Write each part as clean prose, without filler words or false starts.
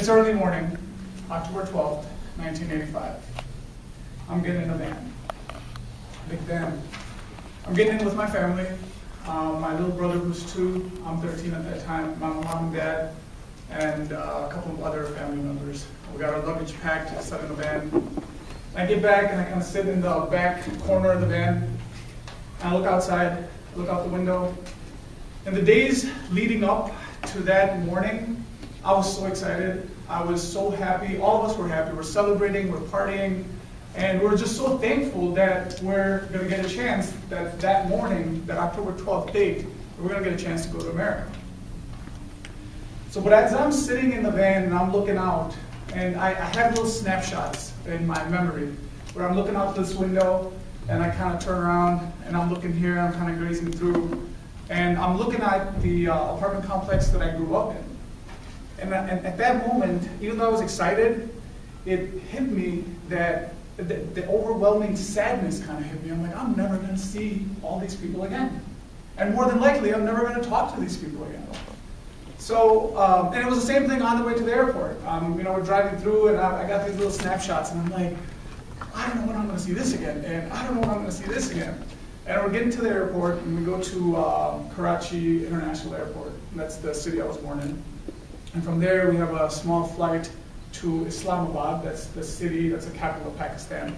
It's early morning, October 12th, 1985. I'm getting in a van, big van. I'm getting in with my family, my little brother who's 2, I'm 13 at that time, my mom and dad, and a couple of other family members. We got our luggage packed, set in the van. I get back and I kind of sit in the back corner of the van, and I look outside, look out the window. In the days leading up to that morning, I was so excited. I was so happy. All of us were happy. We're celebrating, we're partying, and we're just so thankful that we're going to get a chance that morning, that October 12th date, we're going to get a chance to go to America. So, but as I'm sitting in the van and I'm looking out, and I have little snapshots in my memory where I'm looking out this window and I kind of turn around and I'm looking here, I'm kind of grazing through, and I'm looking at the apartment complex that I grew up in. And at that moment, even though I was excited, it hit me that the overwhelming sadness kind of hit me. I'm like, I'm never going to see all these people again. And more than likely, I'm never going to talk to these people again. So, and it was the same thing on the way to the airport. We're driving through and I got these little snapshots and I'm like, I don't know when I'm going to see this again, and I don't know when I'm going to see this again. And we're getting to the airport and we go to Karachi International Airport. That's the city I was born in. And from there, we have a small flight to Islamabad. That's the city, that's the capital of Pakistan.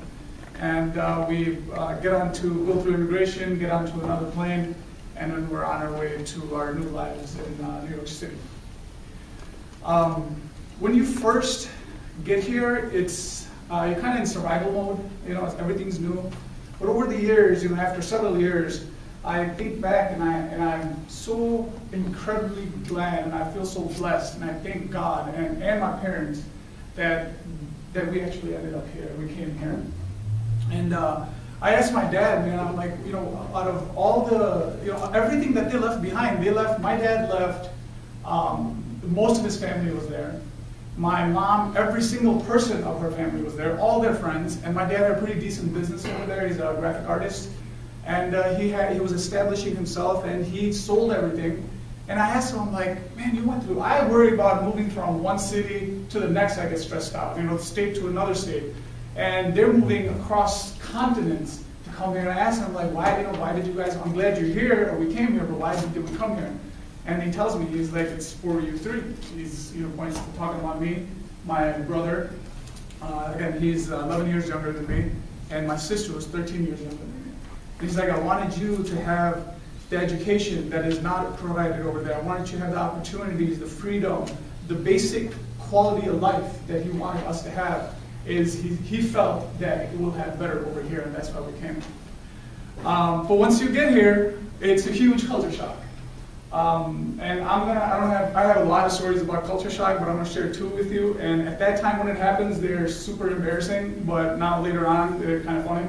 And we go through immigration, get onto another plane, and then we're on our way to our new lives in New York City. When you first get here, it's you're kind of in survival mode. Everything's new. But over the years, after several years, I think back and I'm so incredibly glad and I feel so blessed and I thank God and my parents that we actually ended up here. We came here. And I asked my dad, man, I'm like, out of all the, everything that they left behind, my dad left, most of his family was there. My mom, every single person of her family was there, all their friends, and my dad had a pretty decent business over there. He's a graphic artist. And he was establishing himself, and he sold everything. And I asked him, I'm like, man, you went through, I worry about moving from one city to the next, I get stressed out, state to another state. And they're moving across continents to come here. And I asked him, like, why did you guys, I'm glad you're here, or we came here, but why did we come here? And he tells me, he's like, it's for you three. He's, points to talking about me, my brother, again, he's 11 years younger than me, and my sister was 13 years younger than me. He's like, I wanted you to have the education that is not provided over there. I wanted you to have the opportunities, the freedom, the basic quality of life that he wanted us to have. He felt that we'll have better over here, and that's why we came. But once you get here, it's a huge culture shock. And I have a lot of stories about culture shock, but I'm going to share 2 with you. And at that time when it happens, they're super embarrassing, but now later on, they're kind of funny.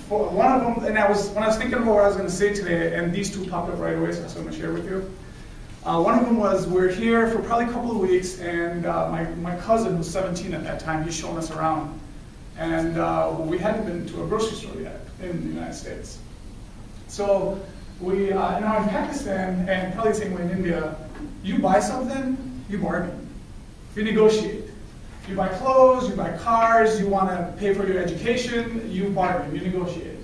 One of them, when I was thinking about what I was going to say today, and these 2 popped up right away, so I'm going to share with you. One of them was, we're here for probably a couple of weeks, and my cousin, who's 17 at that time, he's showing us around. And we hadn't been to a grocery store yet in the United States. So we, in Pakistan, and probably the same way in India, you buy something, you bargain. You negotiate. You buy clothes, you buy cars, you want to pay for your education, you bargain, you negotiate.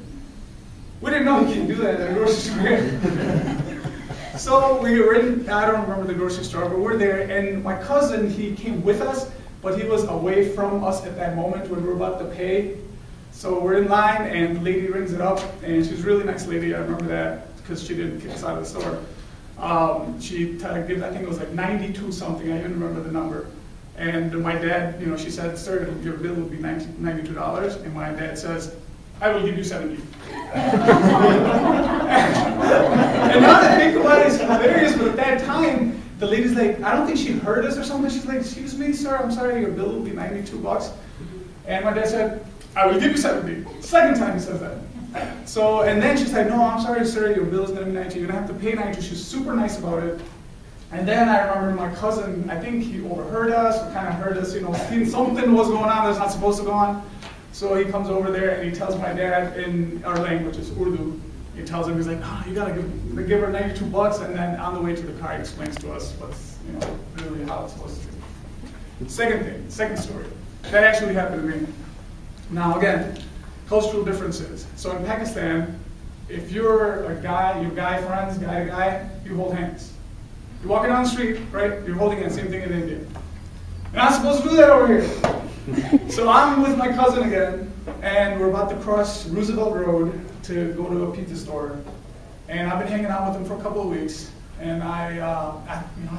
We didn't know you can do that at a grocery store. So we were in, I don't remember the grocery store, but we're there, and my cousin, he came with us, but he was away from us at that moment when we were about to pay. So we're in line, and the lady rings it up, and she's a really nice lady, I remember that, because she didn't kick us out of the store. She I think it was like 92 something, I even remember the number. And my dad, she said, sir, your bill will be $92. And my dad says, I will give you 70. And now that I think about it, it's hilarious, but at that time, the lady's like, I don't think she heard us or something. She's like, excuse me, sir, I'm sorry, your bill will be $92. And my dad said, I will give you 70. Second time he says that. So, and then she's like, no, I'm sorry, sir, your bill is going to be 92. You're going to have to pay 92. She's super nice about it. And then I remember my cousin, I think he overheard us, or kind of heard us, something was going on that's not supposed to go on. So he comes over there and he tells my dad in our language, it's Urdu. He tells him, he's like, you gotta give her $92, and then on the way to the car he explains to us what's really really how it's supposed to be. Second story, that actually happened to me. Now again, cultural differences. So in Pakistan, if you're a guy, your guy friends, guy to guy, you hold hands. You're walking down the street, right? You're holding hands, same thing in India. You're not supposed to do that over here. So I'm with my cousin again, and we're about to cross Roosevelt Road to go to a pizza store. And I've been hanging out with him for a couple of weeks. And I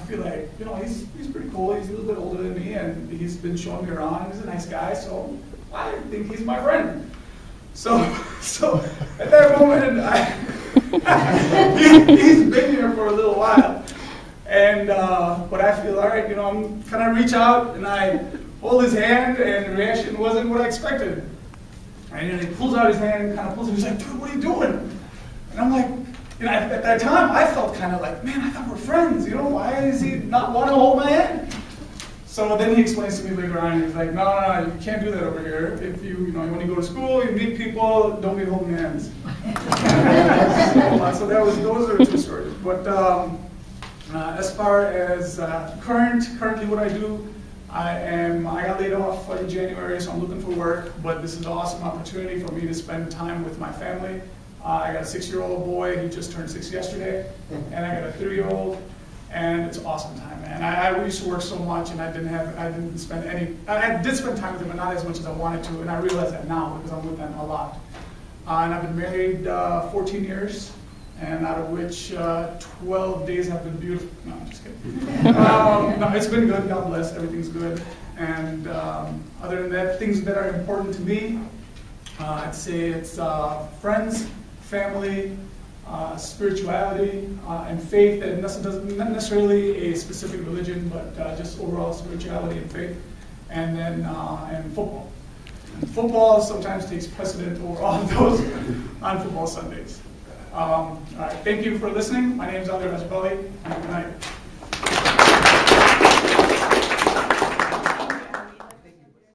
feel like, he's pretty cool. He's a little bit older than me, and he's been showing me around. He's a nice guy, so I think he's my friend. So at that moment, he's been here for a little while. And, but I feel, all right, I'm kind of reach out, and I hold his hand, and the reaction wasn't what I expected. And he pulls out his hand, kind of pulls it, he's like, dude, what are you doing? And I'm like, at that time, I felt kind of like, man, I thought we're friends, why is he not want to hold my hand? So then he explains to me later on, he's like, no, you can't do that over here. If when you go to school, you meet people, don't be holding hands. So those are the two stories. But as far as currently what I do, I got laid off in January, so I'm looking for work, but this is an awesome opportunity for me to spend time with my family. I got a 6-year-old boy, he just turned 6 yesterday, and I got a 3-year-old, and it's an awesome time, man. I used to work so much, and I did spend time with them, but not as much as I wanted to, and I realize that now because I'm with them a lot. And I've been married 14 years, and out of which 12 days have been beautiful. No, I'm just kidding. No, it's been good, God bless, everything's good. And other than that, things that are important to me, I'd say it's friends, family, spirituality, and faith, and not necessarily a specific religion, but just overall spirituality and faith, and then and football. And football sometimes takes precedent over all of those on football Sundays. All right, thank you for listening. My name is Ali Rajapalli, and good night.